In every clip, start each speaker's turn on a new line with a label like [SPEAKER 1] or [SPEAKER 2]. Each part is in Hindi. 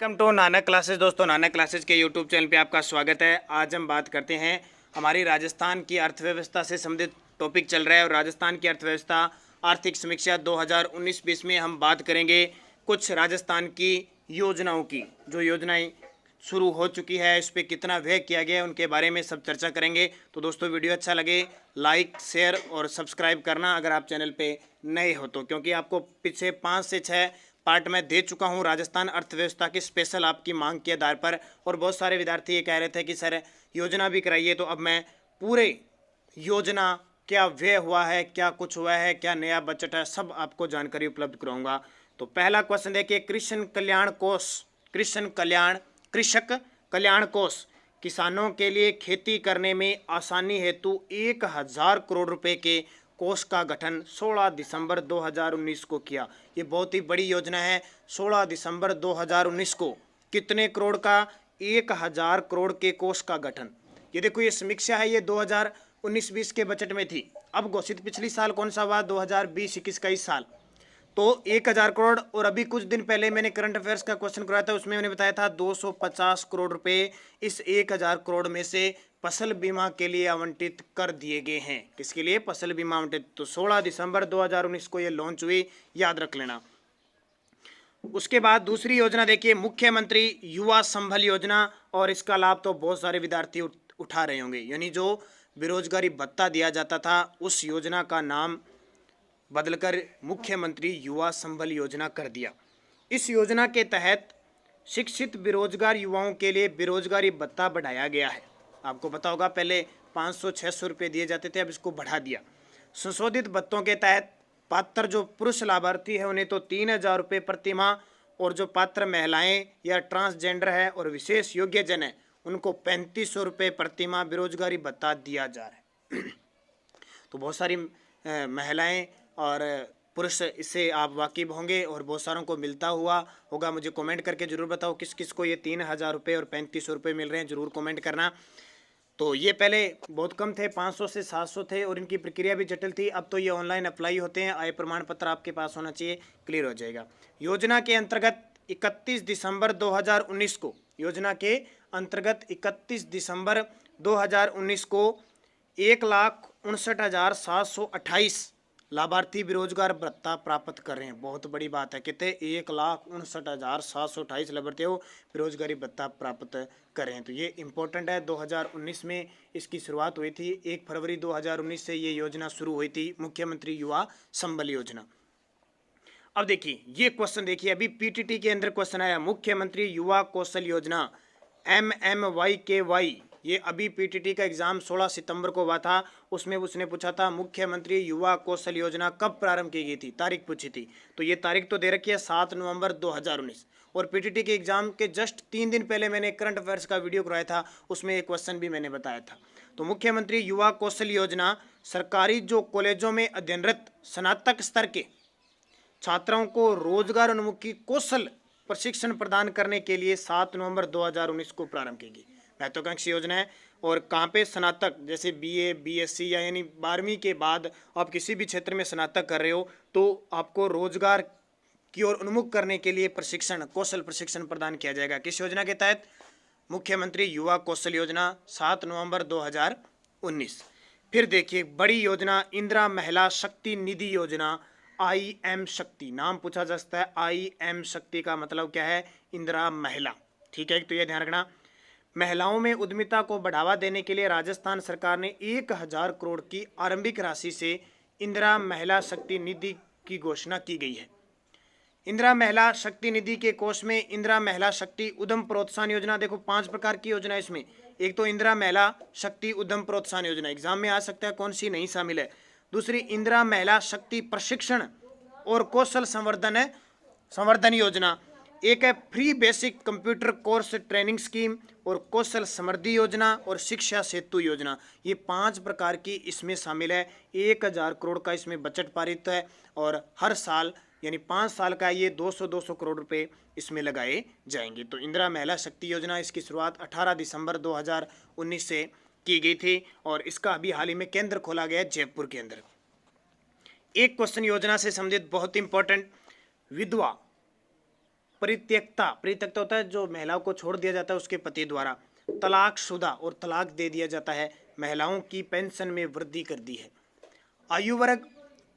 [SPEAKER 1] Welcome to Nanak classes. दोस्तों, नानक क्लासेस के यूट्यूब चैनल पे आपका स्वागत है। आज हम बात करते हैं हमारी राजस्थान की अर्थव्यवस्था से संबंधित टॉपिक चल रहा है और राजस्थान की अर्थव्यवस्था आर्थिक समीक्षा 2019-20 में हम बात करेंगे कुछ राजस्थान की योजनाओं की। जो योजनाएं शुरू हो चुकी है, इस पर कितना व्यय किया गया है, उनके बारे में सब चर्चा करेंगे। तो दोस्तों, वीडियो अच्छा लगे लाइक शेयर और सब्सक्राइब करना अगर आप चैनल पे नए हो तो, क्योंकि आपको पीछे 5 से 6 पार्ट में दे चुका हूं राजस्थान अर्थव्यवस्था के स्पेशल आपकी मांग के आधार पर। और बहुत सारे विद्यार्थी ये कह रहे थे कि सर योजना भी कराइए, तो अब मैं पूरे योजना क्या व्यय हुआ है, क्या कुछ हुआ है, क्या नया बजट है, सब आपको जानकारी उपलब्ध कराऊंगा। तो पहला क्वेश्चन देखिए, कृषक कल्याण कोष किसानों के लिए खेती करने में आसानी हेतु 1000 करोड़ रुपए के कोष का गठन 16 दिसंबर 2019 को किया। ये बहुत ही बड़ी योजना है। 16 दिसंबर 2019 को कितने करोड़ का? 1000 करोड़ के कोष का गठन। ये देखो, ये समीक्षा है, ये 2019-20 के बजट में थी। अब घोषित पिछली साल कौन सा हुआ? 2020-21 का इस साल। तो 1000 करोड़। और अभी कुछ दिन पहले मैंने करंट अफेयर्स का क्वेश्चन कराया था, उसमें मैंने बताया था 250 करोड़ रुपए इस 1000 करोड़ में से फसल बीमा के लिए आवंटित कर दिए गए हैं। किसके लिए? फसल बीमा आवंटित। तो 16 दिसंबर 2019 को ये लॉन्च हुई, याद रख लेना। उसके बाद दूसरी योजना देखिए, मुख्यमंत्री युवा संबल योजना। और इसका लाभ तो बहुत सारे विद्यार्थी उठा रहे होंगे। यानी जो बेरोजगारी भत्ता दिया जाता था, उस योजना का नाम बदलकर मुख्यमंत्री युवा संबल योजना कर दिया। इस योजना के तहत शिक्षित बेरोजगार युवाओं के लिए बेरोजगारी भत्ता बढ़ाया गया है। आपको पता होगा, पहले 500-600 रुपये दिए जाते थे, अब इसको बढ़ा दिया। संशोधित भत्तों के तहत पात्र जो पुरुष लाभार्थी है उन्हें तो 3000 रुपये प्रति माह, और जो पात्र महिलाएं या ट्रांसजेंडर है और विशेष योग्य जन है उनको 3500 रुपये प्रति माह बेरोजगारी भत्ता दिया जा रहा है। तो बहुत सारी महिलाएं और पुरुष इससे आप वाकिफ होंगे और बहुत सारों को मिलता हुआ होगा। मुझे कमेंट करके जरूर बताओ किस किस को ये 3000 रुपये और 3500 रुपये मिल रहे हैं, जरूर कमेंट करना। तो ये पहले बहुत कम थे, 500 से 700 थे और इनकी प्रक्रिया भी जटिल थी। अब तो ये ऑनलाइन अप्लाई होते हैं। आय प्रमाण पत्र आपके पास होना चाहिए, क्लियर हो जाएगा। योजना के अंतर्गत 31 दिसंबर 2019 को, योजना के अंतर्गत 31 दिसंबर 2019 को 1,59,728 लाभार्थी बेरोजगार भत्ता प्राप्त कर रहे हैं। बहुत बड़ी बात है, कहते 1,59,728 लाभार्थी वो बेरोजगारी भत्ता प्राप्त कर रहे हैं। तो ये इंपॉर्टेंट है। 2019 में इसकी शुरुआत हुई थी। 1 फरवरी 2019 से ये योजना शुरू हुई थी, मुख्यमंत्री युवा संबल योजना। अब देखिए ये क्वेश्चन, देखिए अभी पीटीटी के अंदर क्वेश्चन आया, मुख्यमंत्री युवा कौशल योजना MMYKY। ये अभी पीटीटी का एग्जाम 16 सितंबर को हुआ था, उसमें उसने पूछा था मुख्यमंत्री युवा कौशल योजना कब प्रारंभ की गई थी, तारीख पूछी थी। तो ये तारीख तो दे रखी है 7 नवंबर 2019। और पीटीटी के एग्जाम के जस्ट 3 दिन पहले मैंने करंट अफेयर्स का वीडियो कराया था, उसमें एक क्वेश्चन भी मैंने बताया था। तो मुख्यमंत्री युवा कौशल योजना सरकारी जो कॉलेजों में अध्ययनरत स्नातक स्तर के छात्रों को रोजगार उन्मुखी कौशल प्रशिक्षण प्रदान करने के लिए 7 नवंबर 2019 को प्रारंभ की गई महत्वाकांक्षी योजना है। और कहाँ पे? स्नातक, जैसे BA BSc या यानी 12वीं के बाद आप किसी भी क्षेत्र में स्नातक कर रहे हो तो आपको रोजगार की ओर उन्मुख करने के लिए प्रशिक्षण, कौशल प्रशिक्षण प्रदान किया जाएगा। किस योजना के तहत? मुख्यमंत्री युवा कौशल योजना, 7 नवंबर 2019। फिर देखिए बड़ी योजना, इंदिरा महिला शक्ति निधि योजना, IM शक्ति। नाम पूछा जा सकता है, IM शक्ति का मतलब क्या है? इंदिरा महिला। ठीक है, तो ये ध्यान रखना। महिलाओं में उद्यमिता को बढ़ावा देने के लिए राजस्थान सरकार ने 1000 करोड़ की आरंभिक राशि से इंदिरा महिला शक्ति निधि की घोषणा की गई है। इंदिरा महिला शक्ति निधि के कोष में इंदिरा महिला शक्ति उद्यम प्रोत्साहन योजना, देखो 5 प्रकार की योजना है इसमें। एक तो इंदिरा महिला शक्ति उद्यम प्रोत्साहन योजना, एग्जाम में आ सकता है कौन सी नहीं शामिल है। दूसरी इंदिरा महिला शक्ति प्रशिक्षण और कौशल संवर्धन योजना। एक है free basic computer course training scheme और कौशल समृद्धि योजना और शिक्षा सेतु योजना। ये 5 प्रकार की इसमें शामिल है। 1000 करोड़ का इसमें बजट पारित है और हर साल यानी 5 साल का ये 200-200 करोड़ रुपए इसमें लगाए जाएंगे। तो इंदिरा महिला शक्ति योजना, इसकी शुरुआत 18 दिसंबर 2019 से की गई थी और इसका अभी हाल ही में केंद्र खोला गया है जयपुर के अंदर। एक क्वेश्चन योजना से संबंधित बहुत इंपॉर्टेंट, विधवा परित्यक्ता, परित्यक्ता होता है जो महिलाओं को छोड़ दिया जाता है उसके पति द्वारा। तलाकशुदा और तलाक दे दिया जाता है, महिलाओं की पेंशन में वृद्धि कर दी है। आयु वर्ग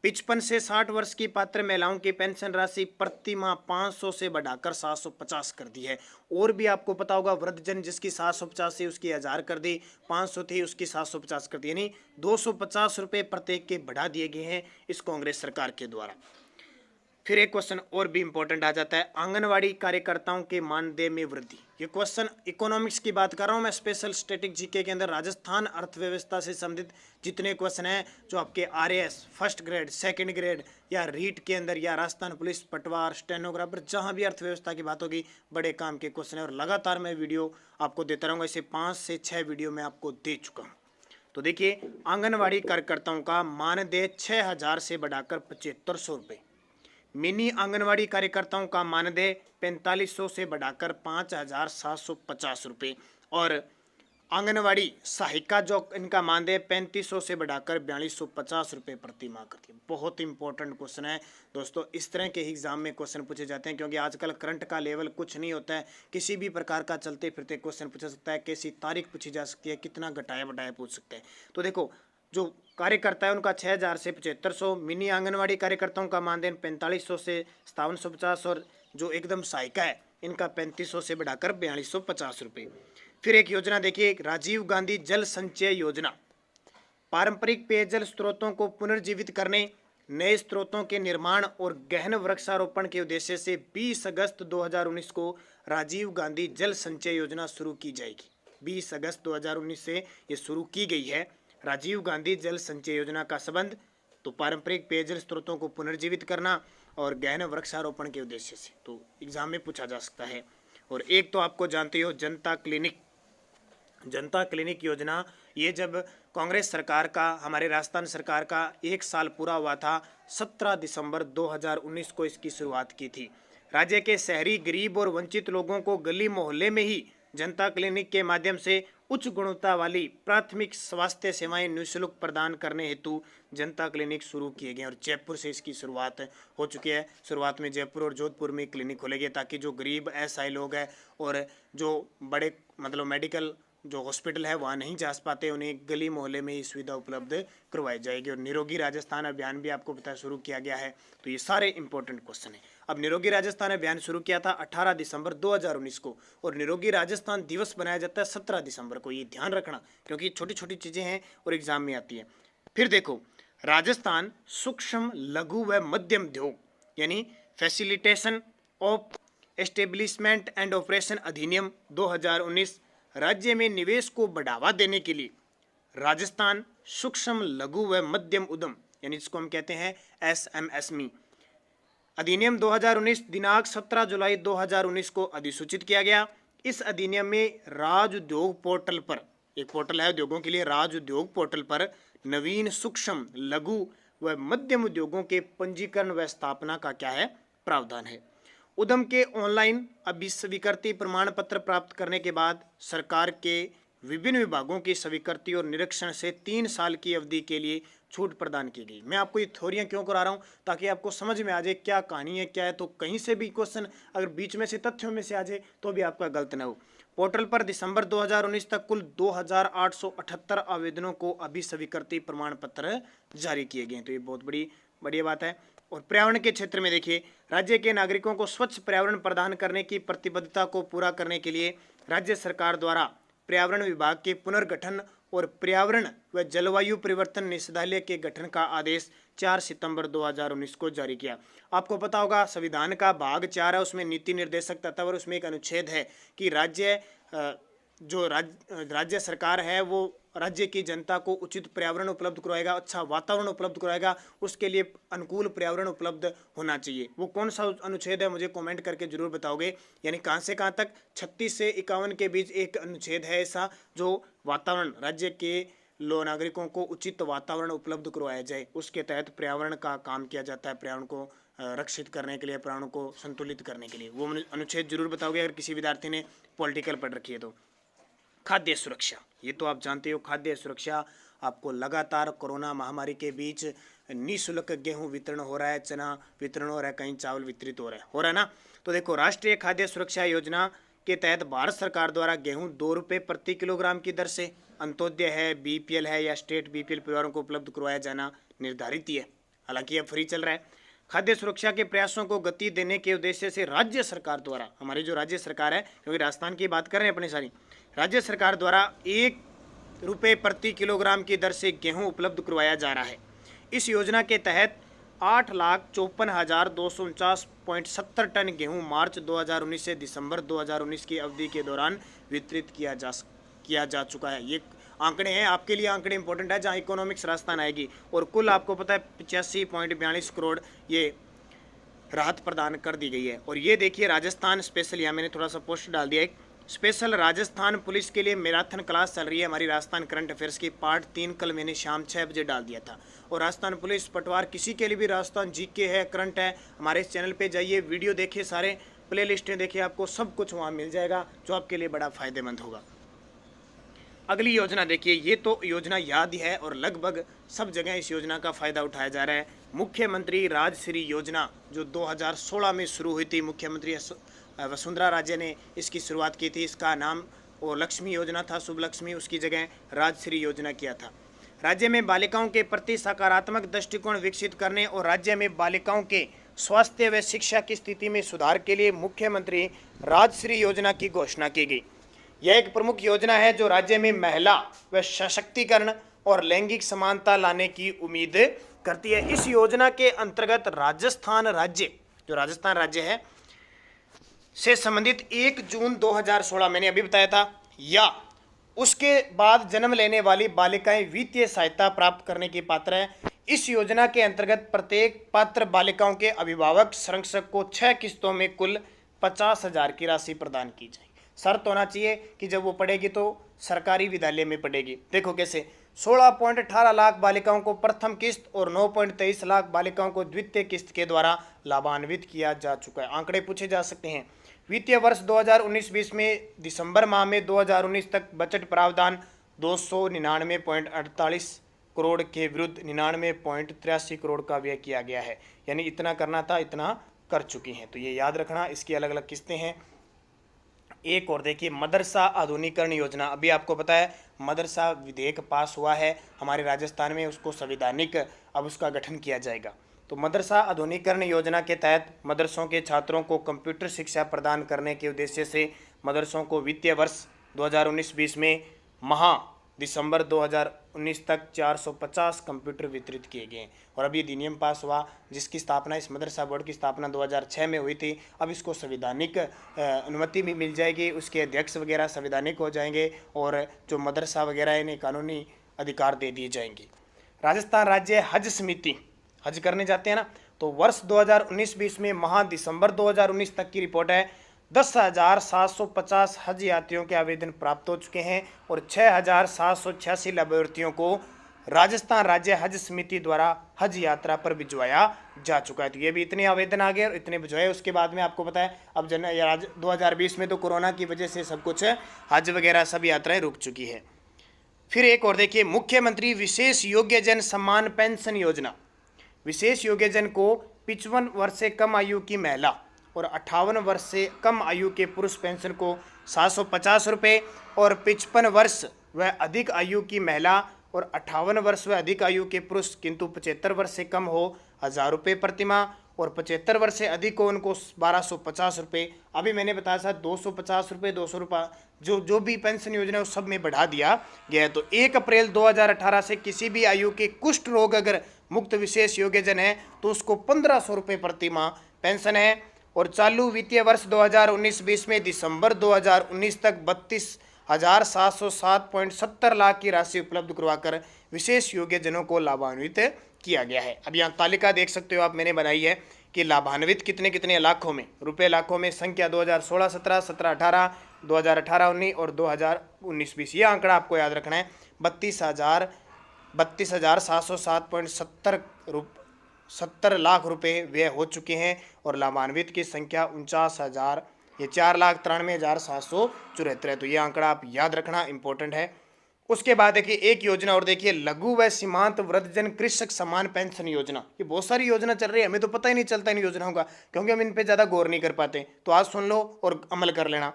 [SPEAKER 1] 55 से 60 वर्ष की पात्र महिलाओं की पेंशन राशि प्रति माह 500 से बढ़ाकर 750 कर दी है। और भी आपको पता होगा, वृद्धजन जिसकी 750 थी उसकी 1000 कर दी, 500 थी उसकी 750 कर दी, यानी 250 रुपये प्रत्येक के बढ़ा दिए गए हैं इस कांग्रेस सरकार के द्वारा। फिर एक क्वेश्चन और भी इंपॉर्टेंट आ जाता है, आंगनवाड़ी कार्यकर्ताओं के मानदेय में वृद्धि। ये क्वेश्चन इकोनॉमिक्स की बात कर रहा हूँ मैं, स्पेशल स्टैटिक जीके के अंदर राजस्थान अर्थव्यवस्था से संबंधित जितने क्वेश्चन हैं जो आपके RAS first grade, second grade या रीट के अंदर या राजस्थान पुलिस, पटवार, स्टेनोग्राफर, जहाँ भी अर्थव्यवस्था की बात होगी बड़े काम के क्वेश्चन है। और लगातार मैं वीडियो आपको देता रहूँगा, इसे 5 से 6 वीडियो में आपको दे चुका हूँ। तो देखिए, आंगनवाड़ी कार्यकर्ताओं का मानदेय 6000 से बढ़ाकर 7500 रुपये, मिनी आंगनवाड़ी कार्यकर्ताओं का मानदेय 4500 से बढ़ाकर 5750 रुपये, और आंगनवाड़ी सहायिका जो इनका मानदेय 3500 से बढ़ाकर 4250 रुपये प्रति माह करती है। बहुत इंपॉर्टेंट क्वेश्चन है दोस्तों, इस तरह के एग्जाम में क्वेश्चन पूछे जाते हैं, क्योंकि आजकल करंट का लेवल कुछ नहीं होता है, किसी भी प्रकार का चलते फिरते क्वेश्चन पूछा सकता है, कैसी तारीख पूछी जा सकती है, कितना घटाया बढ़ाया पूछ सकते हैं। तो देखो, जो कार्यकर्ता है उनका 6000 से 7500, मिनी आंगनवाड़ी कार्यकर्ताओं का मानदेय 4500 से 5750, और जो एकदम सहायिका है इनका 3500 से बढ़ाकर 4250 रुपये। फिर एक योजना देखिए, राजीव गांधी जल संचय योजना, पारंपरिक पेयजल स्रोतों को पुनर्जीवित करने, नए स्रोतों के निर्माण और गहन वृक्षारोपण के उद्देश्य से 20 अगस्त 2019 को राजीव गांधी जल संचय योजना शुरू की जाएगी। 20 अगस्त 2019 से ये शुरू की गई है राजीव गांधी जल संचय योजना का संबंध तो पारंपरिक पेयजल स्रोतों को पुनर्जीवित करना और गहन वृक्षारोपण के उद्देश्य से, तो एग्जाम में पूछा जा सकता है। और एक तो आपको जानते हो जनता क्लिनिक, जनता क्लिनिक योजना, ये जब कांग्रेस सरकार का, हमारे राजस्थान सरकार का 1 साल पूरा हुआ था, 17 दिसंबर 2019 को इसकी शुरुआत की थी। राज्य के शहरी गरीब और वंचित लोगों को गली मोहल्ले में ही जनता क्लिनिक के माध्यम से उच्च गुणवत्ता वाली प्राथमिक स्वास्थ्य सेवाएं निःशुल्क प्रदान करने हेतु जनता क्लिनिक शुरू किए गए, और जयपुर से इसकी शुरुआत हो चुकी है। शुरुआत में जयपुर और जोधपुर में क्लिनिक खोले गए, ताकि जो गरीब असहाय लोग हैं और जो बड़े मतलब मेडिकल जो हॉस्पिटल है वहाँ नहीं जा पाते, उन्हें गली मोहल्ले में ही सुविधा उपलब्ध करवाई जाएगी। और निरोगी राजस्थान अभियान भी आपको पता शुरू किया गया है। तो ये सारे इंपॉर्टेंट क्वेश्चन हैं। अब निरोगी राजस्थान अभियान शुरू किया था 18 दिसंबर 2019 को, और निरोगी राजस्थान दिवस बनाया जाता है 17 दिसंबर को। ये ध्यान रखना, क्योंकि छोटी छोटी चीज़ें हैं और एग्जाम में आती है। फिर देखो, राजस्थान सूक्ष्म लघु व मध्यम उद्योग यानी facilitation of establishment and operation अधिनियम 2019 राज्य में निवेश को बढ़ावा देने के लिए राजस्थान सूक्ष्म लघु व मध्यम उद्यम यानी जिसको हम कहते हैं SMSME अधिनियम 2019 दिनांक 17 जुलाई 2019 को अधिसूचित किया गया। इस अधिनियम में राज उद्योग पोर्टल पर, एक पोर्टल है उद्योगों के लिए, राज उद्योग पोर्टल पर नवीन सूक्ष्म लघु व मध्यम उद्योगों के पंजीकरण व स्थापना का क्या है, प्रावधान है। उद्यम के ऑनलाइन अभिस्वीकृति प्रमाण पत्र प्राप्त करने के बाद सरकार के विभिन्न विभागों की स्वीकृति और निरीक्षण से 3 साल की अवधि के लिए छूट प्रदान की गई। मैं आपको ये थ्योरियां क्यों करा रहा हूँ, ताकि आपको समझ में आ जाए क्या कहानी है, क्या है। तो कहीं से भी क्वेश्चन अगर बीच में से तथ्यों में से आ जाए तो भी आपका गलत न हो। पोर्टल पर दिसंबर 2019 तक कुल 2878 आवेदनों को अभिस्वीकृति प्रमाण पत्र जारी किए गए। तो ये बहुत बढ़िया बात है। और पर्यावरण के क्षेत्र में देखिए, राज्य के नागरिकों को स्वच्छ पर्यावरण प्रदान करने की प्रतिबद्धता को पूरा करने के लिए राज्य सरकार द्वारा पर्यावरण विभाग के पुनर्गठन और पर्यावरण व जलवायु परिवर्तन निदेशालय के गठन का आदेश 4 सितंबर 2019 को जारी किया। आपको पता होगा संविधान का भाग 4 है, उसमें नीति निर्देशक तत्व, और उसमें एक अनुच्छेद है कि राज्य सरकार है वो राज्य की जनता को उचित पर्यावरण उपलब्ध करवाएगा, अच्छा वातावरण उपलब्ध करवाएगा, उसके लिए अनुकूल पर्यावरण उपलब्ध होना चाहिए। वो कौन सा अनुच्छेद है मुझे कमेंट करके जरूर बताओगे। यानी कहाँ से कहाँ तक, 36 से 51 के बीच एक अनुच्छेद है ऐसा जो वातावरण, राज्य के नागरिकों को उचित वातावरण उपलब्ध करवाया जाए, उसके तहत पर्यावरण का काम किया जाता है, पर्यावरण को रक्षित करने के लिए, पर्यावरण को संतुलित करने के लिए। वो अनुच्छेद जरूर बताओगे अगर किसी विद्यार्थी ने पॉलिटिकल पढ़ रखी है तो। खाद्य सुरक्षा, ये तो आप जानते हो, खाद्य सुरक्षा आपको लगातार कोरोना महामारी के बीच निःशुल्क गेहूं वितरण हो रहा है, चना वितरण हो रहा है, कहीं चावल वितरित हो रहा है ना। तो देखो, राष्ट्रीय खाद्य सुरक्षा योजना के तहत भारत सरकार द्वारा गेहूं 2 रुपये प्रति किलोग्राम की दर से अंत्योदय है, बीपीएल है या स्टेट बीपीएल परिवारों को उपलब्ध करवाया जाना निर्धारित ही है। हालांकि अब फ्री चल रहा है। खाद्य सुरक्षा के प्रयासों को गति देने के उद्देश्य से राज्य सरकार द्वारा, हमारी जो राज्य सरकार है, क्योंकि राजस्थान की बात कर रहे हैं अपनी सारी, राज्य सरकार द्वारा 1 रुपये प्रति किलोग्राम की दर से गेहूं उपलब्ध करवाया जा रहा है। इस योजना के तहत 8,54,249.70 टन गेहूं मार्च 2019 से दिसंबर 2019 की अवधि के दौरान वितरित किया जा चुका है। ये आंकड़े हैं, आपके लिए आंकड़े इंपॉर्टेंट है, जहां इकोनॉमिक्स राजस्थान आएगी। और कुल आपको पता है 85.42 करोड़ ये राहत प्रदान कर दी गई है। और ये देखिए राजस्थान स्पेशल, यहाँ मैंने थोड़ा सा पोस्ट डाल दिया, एक स्पेशल राजस्थान पुलिस के लिए मैराथन क्लास चल रही है हमारी राजस्थान करंट अफेयर्स की पार्ट 3, कल मैंने शाम 6 बजे डाल दिया था। और राजस्थान पुलिस पटवार किसी के लिए भी राजस्थान जीके है, करंट है, हमारे इस चैनल पे जाइए, वीडियो देखिए, सारे प्ले लिस्टें देखिए, आपको सब कुछ वहाँ मिल जाएगा जो आपके लिए बड़ा फायदेमंद होगा। अगली योजना देखिए, ये तो योजना याद ही है और लगभग सब जगह इस योजना का फायदा उठाया जा रहा है। मुख्यमंत्री राजश्री योजना जो 2016 में शुरू हुई थी, मुख्यमंत्री वसुंधरा राजे ने इसकी शुरुआत की थी। इसका नाम वो लक्ष्मी योजना था, शुभ लक्ष्मी, उसकी जगह राजश्री योजना किया था। राज्य में बालिकाओं के प्रति सकारात्मक दृष्टिकोण विकसित करने और राज्य में बालिकाओं के स्वास्थ्य व शिक्षा की स्थिति में सुधार के लिए मुख्यमंत्री राजश्री योजना की घोषणा की गई। यह एक प्रमुख योजना है जो राज्य में महिला व सशक्तिकरण और लैंगिक समानता लाने की उम्मीद करती है। इस योजना के अंतर्गत राजस्थान राज्य, जो राजस्थान राज्य है, से संबंधित 1 जून 2016 मैंने अभी बताया था, या उसके बाद जन्म लेने वाली बालिकाएं वित्तीय सहायता प्राप्त करने की पात्र है। इस योजना के अंतर्गत प्रत्येक पात्र बालिकाओं के अभिभावक संरक्षक को 6 किस्तों में कुल 50,000 की राशि प्रदान की जाएगी। शर्त होना चाहिए कि जब वो पढ़ेगी तो सरकारी विद्यालय में पढ़ेगी। देखो कैसे, 16.18 लाख बालिकाओं को प्रथम किस्त और 9.23 लाख बालिकाओं को द्वितीय किस्त के द्वारा लाभान्वित किया जा चुका है। आंकड़े पूछे जा सकते हैं। वित्तीय वर्ष 2019-20 में दिसंबर माह में 2019 तक बजट प्रावधान 299.48 करोड़ के विरुद्ध 99.83 करोड़ का व्यय किया गया है। यानी इतना करना था, इतना कर चुकी हैं। तो ये याद रखना, इसकी अलग अलग किस्तें हैं। एक और देखिए, मदरसा आधुनिकीकरण योजना। अभी आपको पता है मदरसा विधेयक पास हुआ है हमारे राजस्थान में, उसको संवैधानिक अब उसका गठन किया जाएगा। तो मदरसा आधुनिकीकरण योजना के तहत मदरसों के छात्रों को कंप्यूटर शिक्षा प्रदान करने के उद्देश्य से मदरसों को वित्तीय वर्ष 2019-20 में दिसंबर 2019 तक 450 कंप्यूटर वितरित किए गए। और अभी अधिनियम पास हुआ जिसकी स्थापना, इस मदरसा बोर्ड की स्थापना 2006 में हुई थी। अब इसको संवैधानिक अनुमति भी मिल जाएगी, उसके अध्यक्ष वगैरह संवैधानिक हो जाएंगे और जो मदरसा वगैरह है इन्हें कानूनी अधिकार दे दिए जाएंगे। राजस्थान राज्य हज समिति, हज करने जाते हैं ना, तो वर्ष 2019-20 में दिसंबर 2019 तक की रिपोर्ट है, 10,750 हज यात्रियों के आवेदन प्राप्त हो चुके हैं और 6,786 लाभार्थियों को राजस्थान राज्य हज समिति द्वारा हज यात्रा पर भिजवाया जा चुका है। तो ये भी इतने आवेदन आ गए और इतने भिजवाए। उसके बाद में आपको पता है अब 2020 में तो कोरोना की वजह से सब कुछ हज वगैरह सब यात्राएं रुक चुकी है। फिर एक और देखिए, मुख्यमंत्री विशेष योग्यजन सम्मान पेंशन योजना। विशेष योग्यजन को 55 वर्ष से कम आयु की महिला और 58 वर्ष से कम आयु के पुरुष पेंशन को 750 रुपये और 55 वर्ष व अधिक आयु की महिला और 58 वर्ष व अधिक आयु के पुरुष किंतु 75 वर्ष से कम हो 1,000 रुपये प्रतिमाह और 75 वर्ष से अधिक हो उनको 1,250 रुपये। अभी मैंने बताया था 250 रुपये, 200 रुपये जो भी पेंशन योजना है उस सब में बढ़ा दिया गया है। तो 1 अप्रैल 2018 से किसी भी आयु के कुष्ठ रोग अगर मुक्त विशेष योग्यजन है तो उसको 1,500 रुपये प्रतिमाह पेंशन है। और चालू वित्तीय वर्ष 2019-20 में दिसंबर 2019 तक 32,707.70 लाख की राशि उपलब्ध करवाकर विशेष योग्यजनों को लाभान्वित किया गया है। अब यहाँ तालिका देख सकते हो आप, मैंने बनाई है कि लाभान्वित कितने कितने लाखों में, रुपए लाखों में, संख्या 2016-17, 17-18, 2018-19 और 2019-20। ये आंकड़ा आपको याद रखना है। 32,707.70 लाख रुपए व्यय हो चुके हैं और लाभान्वित की संख्या 49,000, ये 4,93,774 है। तो ये आंकड़ा आप याद रखना, इंपॉर्टेंट है। उसके बाद देखिए एक योजना और देखिए, लघु व सीमांत वृद्धजन कृषक समान पेंशन योजना। ये बहुत सारी योजना चल रही है, हमें तो पता ही नहीं चलता इन योजनाओं का, क्योंकि हम इन पे ज़्यादा गौर नहीं कर पाते। तो आज सुन लो और अमल कर लेना।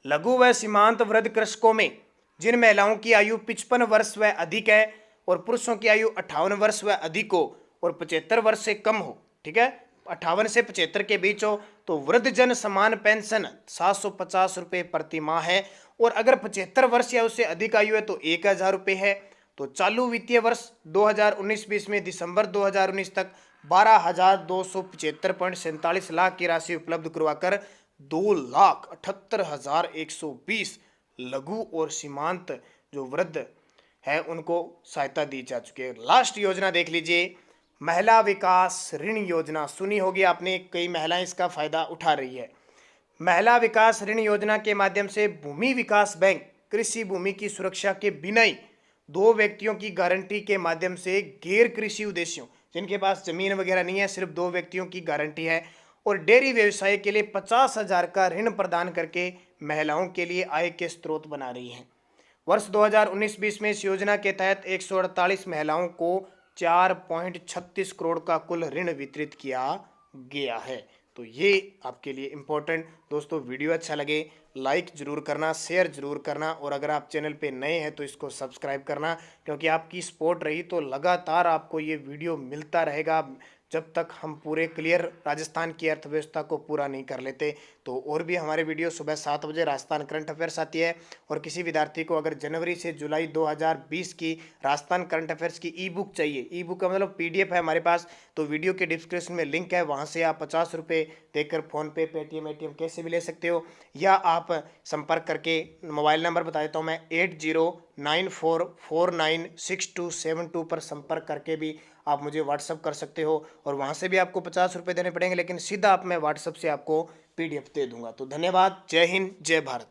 [SPEAKER 1] लघु व सीमांत वृद्ध कृषकों में जिन महिलाओं की आयु 55 वर्ष व अधिक है और पुरुषों की आयु 58 वर्ष व अधिक हो और 75 वर्ष से कम हो, ठीक है, 58 से 75 के बीच हो, तो वृद्धजन समान पेंशन 750 रुपये प्रति माह है। और अगर 75 वर्ष या उससे अधिक आयु है तो 1000 रुपये है। तो चालू वित्तीय वर्ष 2019-20 में दिसंबर 2019 तक 12,275.47 लाख की राशि उपलब्ध करवाकर 2,78,120 लघु और सीमांत जो वृद्ध है उनको सहायता दी जा चुकी है। लास्ट योजना देख लीजिए, महिला विकास ऋण योजना। सुनी होगी आपने, कई महिलाएं इसका फायदा उठा रही है। महिला विकास ऋण योजना के माध्यम से भूमि विकास बैंक कृषि भूमि की सुरक्षा के बिना ही 2 व्यक्तियों की गारंटी के माध्यम से गैर कृषि उद्देश्यों, जिनके पास जमीन वगैरह नहीं है, सिर्फ 2 व्यक्तियों की गारंटी है, और डेयरी व्यवसाय के लिए 50,000 का ऋण प्रदान करके महिलाओं के लिए आय के स्रोत बना रही है। वर्ष 2019-20 में इस योजना के तहत 148 महिलाओं को 4.36 करोड़ का कुल ऋण वितरित किया गया है। तो ये आपके लिए इम्पोर्टेंट दोस्तों। वीडियो अच्छा लगे लाइक जरूर करना, शेयर जरूर करना, और अगर आप चैनल पे नए हैं तो इसको सब्सक्राइब करना, क्योंकि आपकी सपोर्ट रही तो लगातार आपको ये वीडियो मिलता रहेगा जब तक हम पूरे क्लियर राजस्थान की अर्थव्यवस्था को पूरा नहीं कर लेते। तो और भी हमारे वीडियो सुबह 7 बजे राजस्थान करंट अफेयर्स आती है, और किसी विद्यार्थी को अगर जनवरी से जुलाई 2020 की राजस्थान करंट अफेयर्स की ई बुक चाहिए, ई बुक का मतलब PDF है हमारे पास, तो वीडियो के डिस्क्रिप्शन में लिंक है, वहाँ से आप 50 रुपये देकर फ़ोनपे, पेटीएम, ATM कैसे भी ले सकते हो, या आप संपर्क करके, मोबाइल नंबर बता देता हूँ मैं, 8094496272 पर संपर्क करके भी आप मुझे व्हाट्सअप कर सकते हो, और वहाँ से भी आपको 50 रुपये देने पड़ेंगे, लेकिन सीधा आप मैं व्हाट्सअप से आपको PDF दे दूंगा। तो धन्यवाद, जय हिंद, जय भारत।